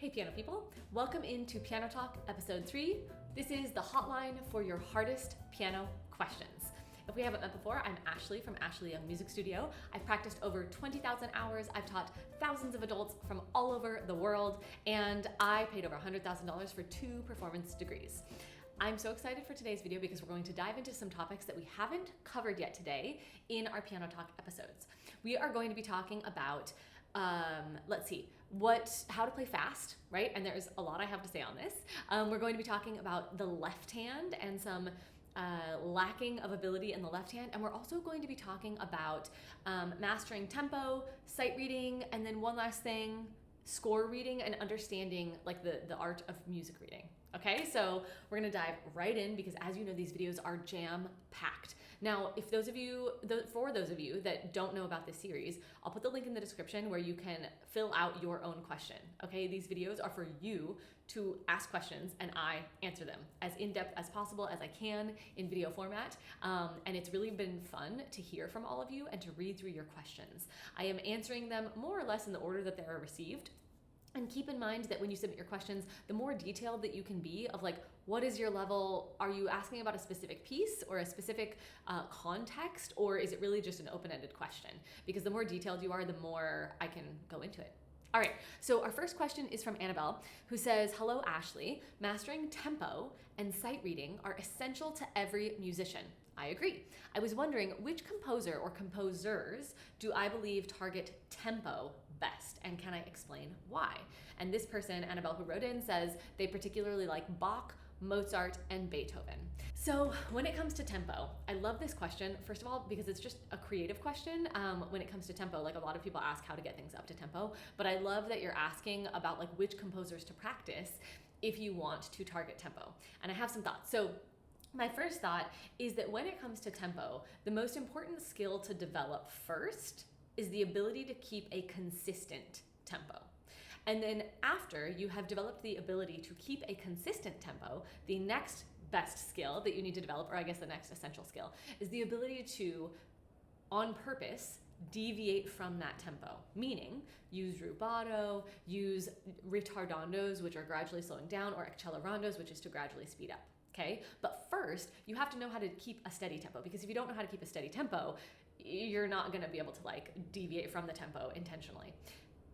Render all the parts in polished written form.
Hey piano people, welcome into Piano Talk episode 3. This is the hotline for your hardest piano questions. If we haven't met before, I'm Ashlee from Ashlee Young Music Studio. I've practiced over 20,000 hours. I've taught thousands of adults from all over the world, and I paid over $100,000 for 2 performance degrees. I'm so excited for today's video because we're going to dive into some topics that we haven't covered yet today in our Piano Talk episodes. We are going to be talking about how to play fast, right? And there's a lot I have to say on this. We're going to be talking about the left hand and some lacking of ability in the left hand. And we're also going to be talking about mastering tempo, sight reading, and then one last thing, score reading and understanding like the art of music reading. Okay, so we're gonna dive right in because as you know, these videos are jam-packed. Now, for those of you that don't know about this series, I'll put the link in the description where you can fill out your own question. Okay, these videos are for you to ask questions and I answer them as in-depth as possible as I can in video format. And it's really been fun to hear from all of you and to read through your questions. I am answering them more or less in the order that they are received. And keep in mind that when you submit your questions, the more detailed that you can be of like, what is your level? Are you asking about a specific piece or a specific context, or is it really just an open-ended question? Because the more detailed you are, the more I can go into it. All right, so our first question is from Annabelle, who says, hello, Ashlee. Mastering tempo and sight reading are essential to every musician. I agree. I was wondering which composer or composers do I believe target tempo best, and can I explain why? And this person, Annabelle, who wrote in, says they particularly like Bach, Mozart, and Beethoven. So when it comes to tempo, I love this question, first of all, because it's just a creative question when it comes to tempo. Like a lot of people ask how to get things up to tempo, but I love that you're asking about like which composers to practice if you want to target tempo. And I have some thoughts. So my first thought is that when it comes to tempo, the most important skill to develop first is the ability to keep a consistent tempo. And then after you have developed the ability to keep a consistent tempo, the next best skill that you need to develop, or I guess the next essential skill, is the ability to, on purpose, deviate from that tempo, meaning use rubato, use ritardandos, which are gradually slowing down, or accelerandos, which is to gradually speed up. Okay, but first you have to know how to keep a steady tempo, because if you don't know how to keep a steady tempo, you're not going to be able to like deviate from the tempo intentionally.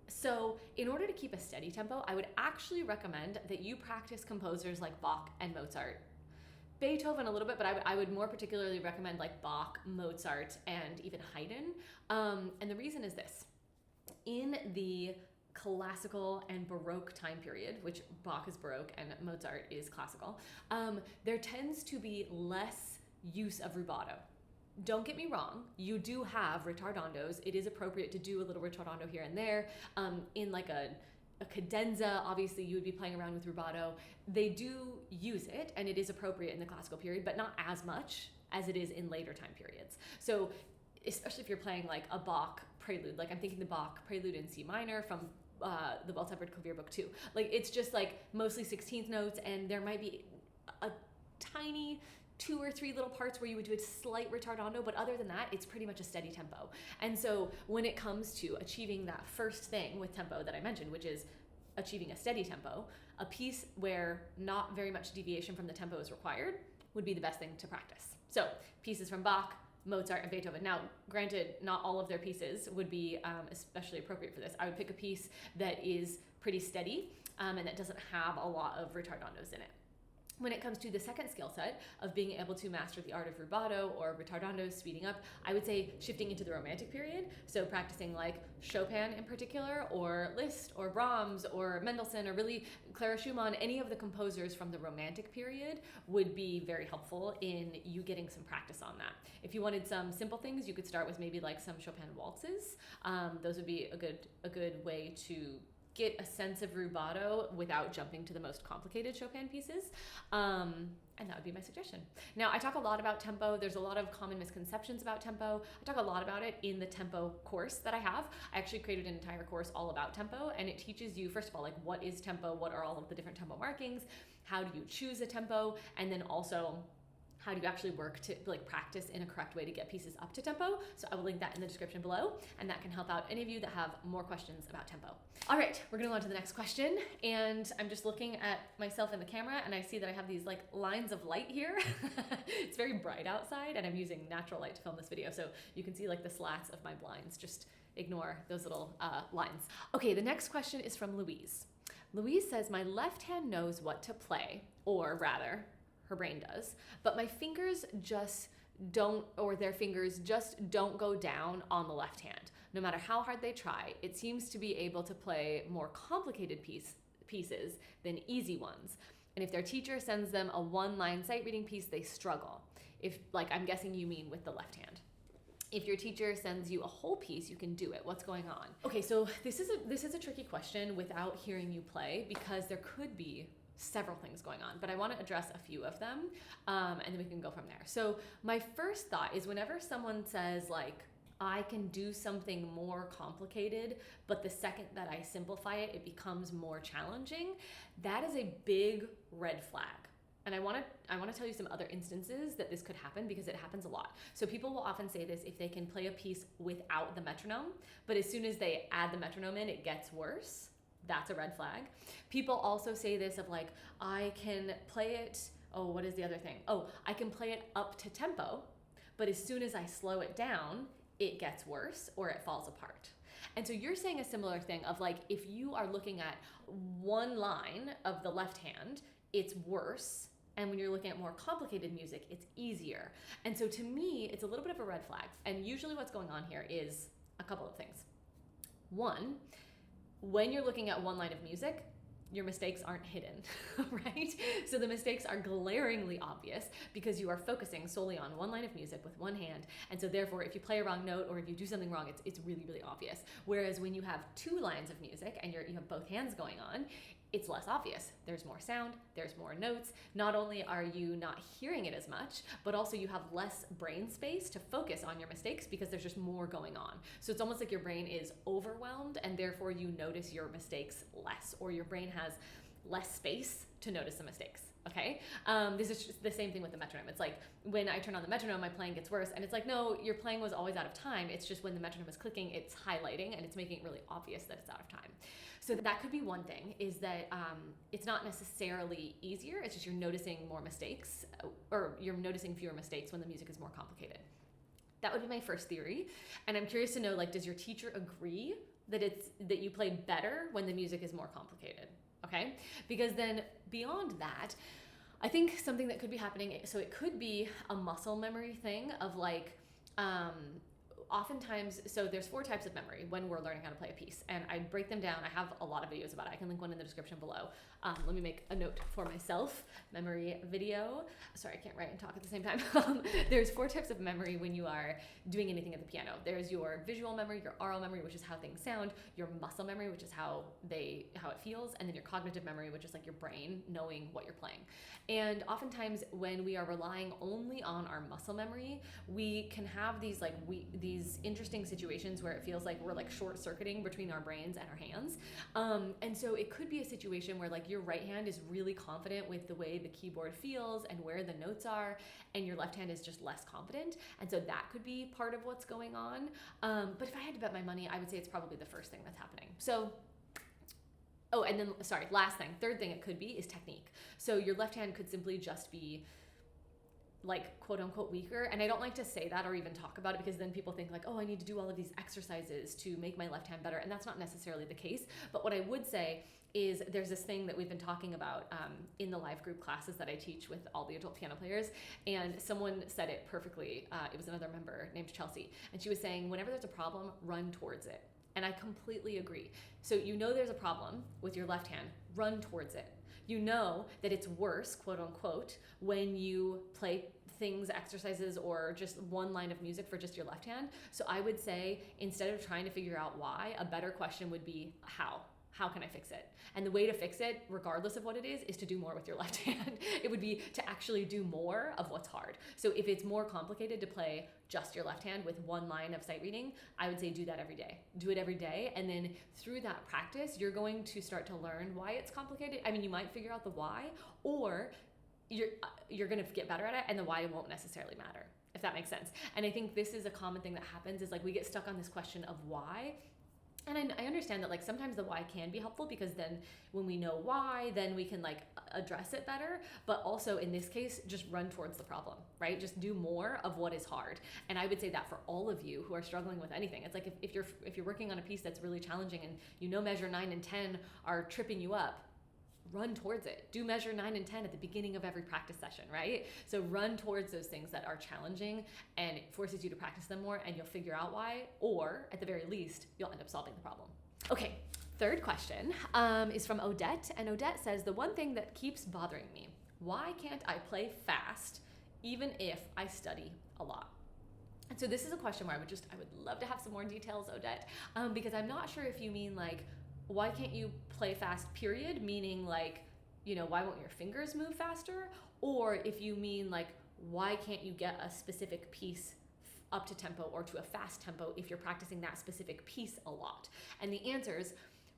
So in order to keep a steady tempo, I would actually recommend that you practice composers like Bach and Mozart. Beethoven a little bit, but I would more particularly recommend like Bach, Mozart, and even Haydn. And the reason is this. In the classical and Baroque time period, which Bach is Baroque and Mozart is classical, there tends to be less use of rubato. Don't get me wrong, you do have ritardandos. It is appropriate to do a little ritardando here and there. In like a cadenza, obviously you would be playing around with rubato. They do use it and it is appropriate in the classical period, but not as much as it is in later time periods. So especially if you're playing like a Bach prelude, like I'm thinking the Bach prelude in C minor from the Well-Tempered Clavier Book 2. Like it's just like mostly 16th notes, and there might be a tiny 2 or 3 little parts where you would do a slight ritardando, but other than that, it's pretty much a steady tempo. And so when it comes to achieving that first thing with tempo that I mentioned, which is achieving a steady tempo, a piece where not very much deviation from the tempo is required would be the best thing to practice. So pieces from Bach, Mozart, and Beethoven. Now, granted, not all of their pieces would be especially appropriate for this. I would pick a piece that is pretty steady and that doesn't have a lot of ritardandos in it. When it comes to the second skill set of being able to master the art of rubato or ritardandos, speeding up, I would say shifting into the Romantic period. So practicing like Chopin in particular, or Liszt, or Brahms, or Mendelssohn, or really Clara Schumann, any of the composers from the Romantic period would be very helpful in you getting some practice on that. If you wanted some simple things, you could start with maybe like some Chopin waltzes. Those would be a good way to get a sense of rubato without jumping to the most complicated Chopin pieces. And that would be my suggestion. Now, I talk a lot about tempo. There's a lot of common misconceptions about tempo. I talk a lot about it in the tempo course that I have. I actually created an entire course all about tempo, and it teaches you, first of all, like what is tempo, what are all of the different tempo markings, how do you choose a tempo, and then also how do you actually work to like practice in a correct way to get pieces up to tempo. So I will link that in the description below, and that can help out any of you that have more questions about tempo. All right, we're gonna go on to the next question. And I'm just looking at myself in the camera and I see that I have these like lines of light here. It's very bright outside and I'm using natural light to film this video. So you can see like the slats of my blinds. Just ignore those little lines. Okay, the next question is from Louise. Louise says, my left hand knows what to play, or rather, her brain does, but my fingers just don't, or their fingers just don't go down on the left hand. No matter how hard they try, it seems to be able to play more complicated pieces than easy ones. And if their teacher sends them a one-line sight reading piece, they struggle. If, like, I'm guessing you mean with the left hand. If your teacher sends you a whole piece, you can do it. What's going on? Okay, so this is a tricky question without hearing you play, because there could be several things going on, but I want to address a few of them, and then we can go from there. So my first thought is, whenever someone says like, I can do something more complicated, but the second that I simplify it, it becomes more challenging, that is a big red flag. And I want to tell you some other instances that this could happen, because it happens a lot. So people will often say this if they can play a piece without the metronome, but as soon as they add the metronome in, it gets worse. That's a red flag. People also say this of like, I can play it, oh, what is the other thing? Oh, I can play it up to tempo, but as soon as I slow it down, it gets worse or it falls apart. And so you're saying a similar thing of like, if you are looking at one line of the left hand, it's worse. And when you're looking at more complicated music, it's easier. And so to me, it's a little bit of a red flag. And usually what's going on here is a couple of things. One, when you're looking at one line of music, your mistakes aren't hidden, right? So the mistakes are glaringly obvious because you are focusing solely on one line of music with one hand. And so therefore, if you play a wrong note or if you do something wrong, it's really, really obvious. Whereas when you have two lines of music and you have both hands going on, it's less obvious. There's more sound, there's more notes. Not only are you not hearing it as much, but also you have less brain space to focus on your mistakes because there's just more going on. So it's almost like your brain is overwhelmed and therefore you notice your mistakes less, or your brain has less space to notice the mistakes. Okay, this is just the same thing with the metronome. It's like when I turn on the metronome, my playing gets worse, and it's like, no, your playing was always out of time. It's just when the metronome is clicking, it's highlighting and it's making it really obvious that it's out of time. So that could be one thing, is that it's not necessarily easier. It's just you're noticing more mistakes, or you're noticing fewer mistakes when the music is more complicated. That would be my first theory, and I'm curious to know, like, does your teacher agree that you play better when the music is more complicated? Okay, because then beyond that, I think something that could be happening, so it could be a muscle memory thing of like, oftentimes, so there's 4 types of memory when we're learning how to play a piece, and I break them down. I have a lot of videos about it. I can link one in the description below. Let me make a note for myself. Memory video. Sorry, I can't write and talk at the same time. There's 4 types of memory when you are doing anything at the piano. There's your visual memory, your aural memory, which is how things sound, your muscle memory, which is how it feels, and then your cognitive memory, which is like your brain knowing what you're playing. And oftentimes when we are relying only on our muscle memory, we can have these interesting situations where it feels like we're like short-circuiting between our brains and our hands. And so it could be a situation where like your right hand is really confident with the way the keyboard feels and where the notes are, and your left hand is just less confident. And so that could be part of what's going on. But if I had to bet my money, I would say it's probably the first thing that's happening. So, oh, and then, sorry, last thing, third thing it could be is technique. So your left hand could simply just be like quote unquote weaker. And I don't like to say that or even talk about it, because then people think like, oh, I need to do all of these exercises to make my left hand better. And that's not necessarily the case. But what I would say is there's this thing that we've been talking about in the live group classes that I teach with all the adult piano players. And someone said it perfectly. It was another member named Chelsea. And she was saying, whenever there's a problem, run towards it. And I completely agree. So you know there's a problem with your left hand, run towards it. You know that it's worse, quote unquote, when you play things, exercises, or just one line of music for just your left hand. So I would say, instead of trying to figure out why, a better question would be how? How can I fix it? And the way to fix it, regardless of what it is to do more with your left hand. It would be to actually do more of what's hard. So if it's more complicated to play just your left hand with one line of sight reading, I would say do that every day. Do it every day. And then through that practice, you're going to start to learn why it's complicated. I mean, you might figure out the why, or you're going to get better at it, and the why won't necessarily matter, if that makes sense. And I think this is a common thing that happens, is like we get stuck on this question of why. And I understand that like sometimes the why can be helpful, because then when we know why, then we can like address it better. But also in this case, just run towards the problem, right? Just do more of what is hard. And I would say that for all of you who are struggling with anything. It's like if you're working on a piece that's really challenging and you know measure 9 and 10 are tripping you up, run towards it. Do measure 9 and 10 at the beginning of every practice session, right? So run towards those things that are challenging, and it forces you to practice them more, and you'll figure out why, or at the very least, you'll end up solving the problem. Okay, third question is from Odette, and Odette says, the one thing that keeps bothering me, why can't I play fast even if I study a lot? And so this is a question where I would love to have some more details, Odette, because I'm not sure if you mean like, why can't you play fast, period? Meaning like, why won't your fingers move faster? Or if you mean like, why can't you get a specific piece up to tempo or to a fast tempo if you're practicing that specific piece a lot? And the answers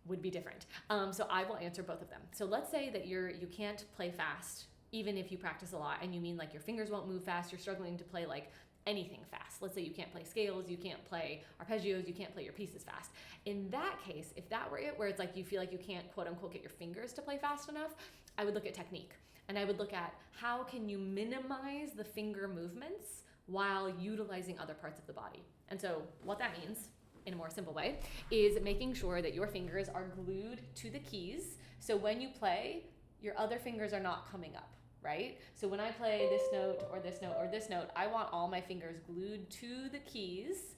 would be different. So I will answer both of them. So let's say that you can't play fast even if you practice a lot, and you mean like your fingers won't move fast, you're struggling to play like anything fast. Let's say you can't play scales, you can't play arpeggios, you can't play your pieces fast. In that case, if that were it, where it's like you feel like you can't quote unquote get your fingers to play fast enough, I would look at technique. And I would look at how can you minimize the finger movements while utilizing other parts of the body. And so what that means, in a more simple way, is making sure that your fingers are glued to the keys. So when you play, your other fingers are not coming up, right? So when I play this note or this note or this note, I want all my fingers glued to the keys,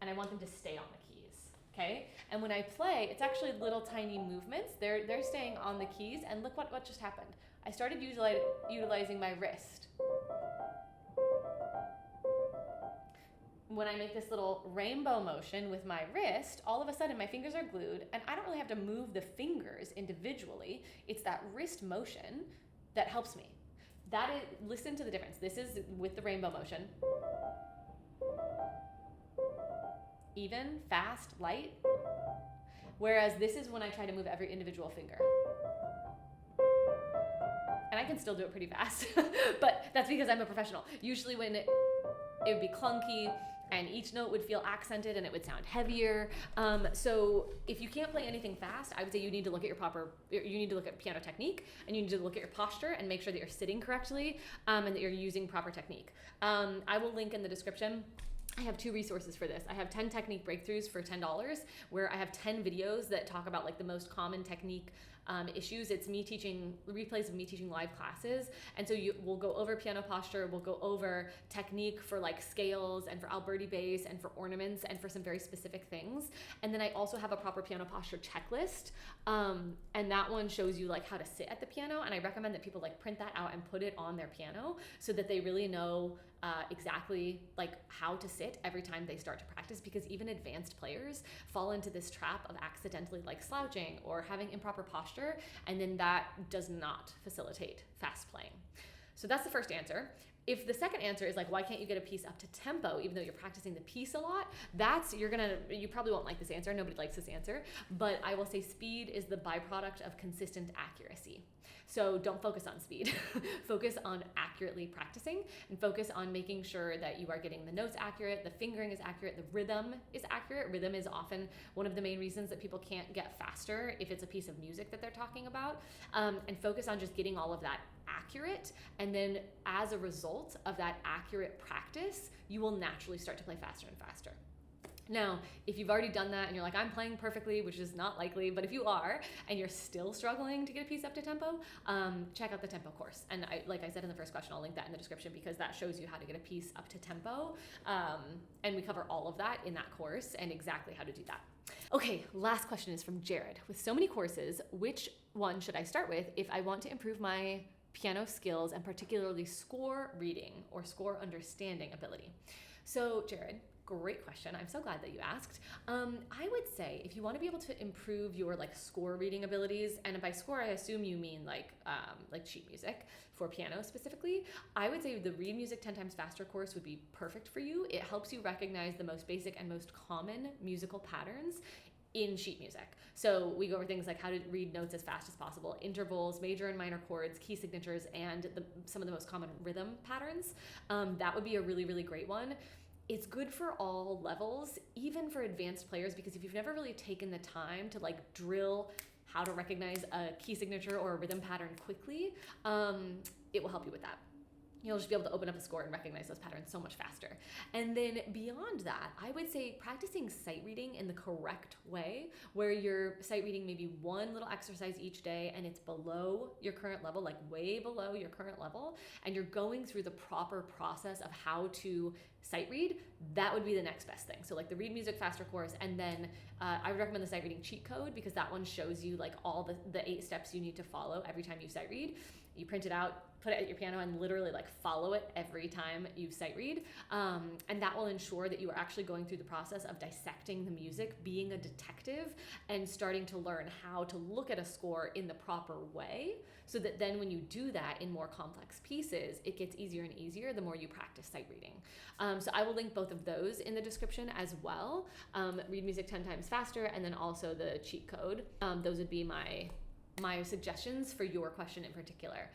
and I want them to stay on the keys, okay? And when I play, it's actually little tiny movements. They're staying on the keys, and look what just happened. I started utilizing my wrist. When I make this little rainbow motion with my wrist, all of a sudden my fingers are glued, and I don't really have to move the fingers individually. It's that wrist motion that helps me. That is, listen to the difference. This is with the rainbow motion. Even, fast, light. Whereas this is when I try to move every individual finger. And I can still do it pretty fast, but that's because I'm a professional. Usually when it would be clunky, and each note would feel accented and it would sound heavier. So if you can't play anything fast, I would say you need to look at piano technique, and you need to look at your posture and make sure that you're sitting correctly, and that you're using proper technique. I will link in the description. I have 2 resources for this. I have 10 technique breakthroughs for $10, where I have 10 videos that talk about like the most common technique issues. It's replays of me teaching live classes. And so we'll go over piano posture, we'll go over technique for like scales and for Alberti bass and for ornaments and for some very specific things. And then I also have a proper piano posture checklist. And that one shows you like how to sit at the piano. And I recommend that people like print that out and put it on their piano so that they really know exactly like how to sit every time they start to practice, because even advanced players fall into this trap of accidentally like slouching or having improper posture, and then that does not facilitate fast playing. So that's the first answer. If the second answer is like, why can't you get a piece up to tempo even though you're practicing the piece a lot, you probably won't like this answer. Nobody likes this answer, but I will say speed is the byproduct of consistent accuracy. So don't focus on speed. Focus on accurately practicing, and focus on making sure that you are getting the notes accurate, the fingering is accurate, the rhythm is accurate. Rhythm is often one of the main reasons that people can't get faster if it's a piece of music that they're talking about. And focus on just getting all of that accurate, and then as a result of that accurate practice, you will naturally start to play faster and faster. Now, if you've already done that and you're like, I'm playing perfectly, which is not likely, but if you are, and you're still struggling to get a piece up to tempo, check out the tempo course. And like I said in the first question, I'll link that in the description, because that shows you how to get a piece up to tempo. And we cover all of that in that course and exactly how to do that. Okay, last question is from Jared. With so many courses, which one should I start with if I want to improve my piano skills, and particularly score reading or score understanding ability? So Jared, great question. I'm so glad that you asked. I would say if you want to be able to improve your like score reading abilities, and by score I assume you mean like sheet music for piano specifically, I would say the Read Music 10 Times Faster course would be perfect for you. It helps you recognize the most basic and most common musical patterns in sheet music. So we go over things like how to read notes as fast as possible, intervals, major and minor chords, key signatures, and some of the most common rhythm patterns. That would be a really, really great one. It's good for all levels, even for advanced players, because if you've never really taken the time to like drill how to recognize a key signature or a rhythm pattern quickly, it will help you with that. You'll just be able to open up a score and recognize those patterns so much faster. And then beyond that, I would say practicing sight reading in the correct way, where you're sight reading maybe one little exercise each day and it's below your current level, like way below your current level, and you're going through the proper process of how to sight read. That would be the next best thing. So like the Read Music Faster course, and then I would recommend the sight reading cheat code, because that one shows you like all the 8 steps you need to follow every time you sight read. You print it out, put it at your piano, and literally like follow it every time you sight read. And that will ensure that you are actually going through the process of dissecting the music, being a detective, and starting to learn how to look at a score in the proper way, so that then when you do that in more complex pieces, it gets easier and easier the more you practice sight reading. So I will link both of those in the description as well. Read Music 10 times faster, and then also the cheat code. Those would be my suggestions for your question in particular.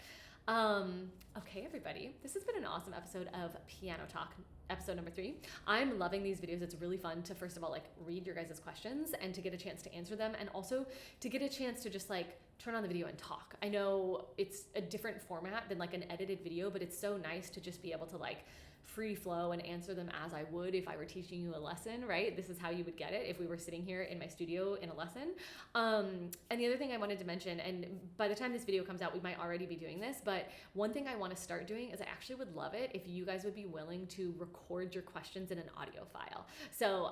Okay, everybody, this has been an awesome episode of Piano Talk, episode number 3. I'm loving these videos. It's really fun to, first of all, like read your guys' questions and to get a chance to answer them, and also to get a chance to just like turn on the video and talk. I know it's a different format than like an edited video, but it's so nice to just be able to like free flow and answer them as I would if I were teaching you a lesson, right? This is how you would get it if we were sitting here in my studio in a lesson. And the other thing I wanted to mention, and by the time this video comes out, we might already be doing this, but one thing I want to start doing is I actually would love it if you guys would be willing to record your questions in an audio file. So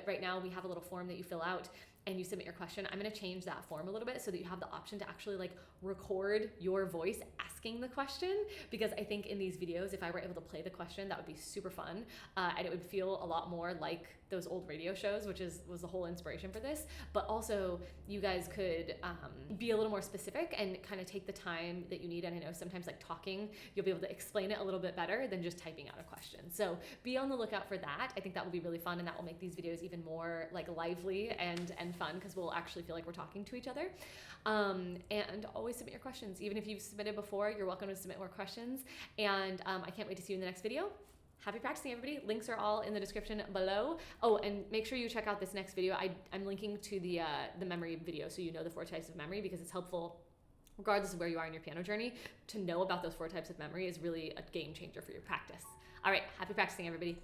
right now we have a little form that you fill out and you submit your question. I'm going to change that form a little bit so that you have the option to actually like record your voice asking the question, because I think in these videos, if I were able to play the question, that would be super fun. And it would feel a lot more like those old radio shows, which was the whole inspiration for this. But also you guys could be a little more specific and kind of take the time that you need. And I know sometimes like talking, you'll be able to explain it a little bit better than just typing out a question. So be on the lookout for that. I think that will be really fun, and that will make these videos even more like lively and fun, because we'll actually feel like we're talking to each other. And always submit your questions. Even if you've submitted before, you're welcome to submit more questions. And I can't wait to see you in the next video. Happy practicing, everybody. Links are all in the description below. Oh, and make sure you check out this next video. I'm linking to the memory video, so you know the 4 types of memory, because it's helpful regardless of where you are in your piano journey. To know about those 4 types of memory is really a game changer for your practice. All right, happy practicing, everybody.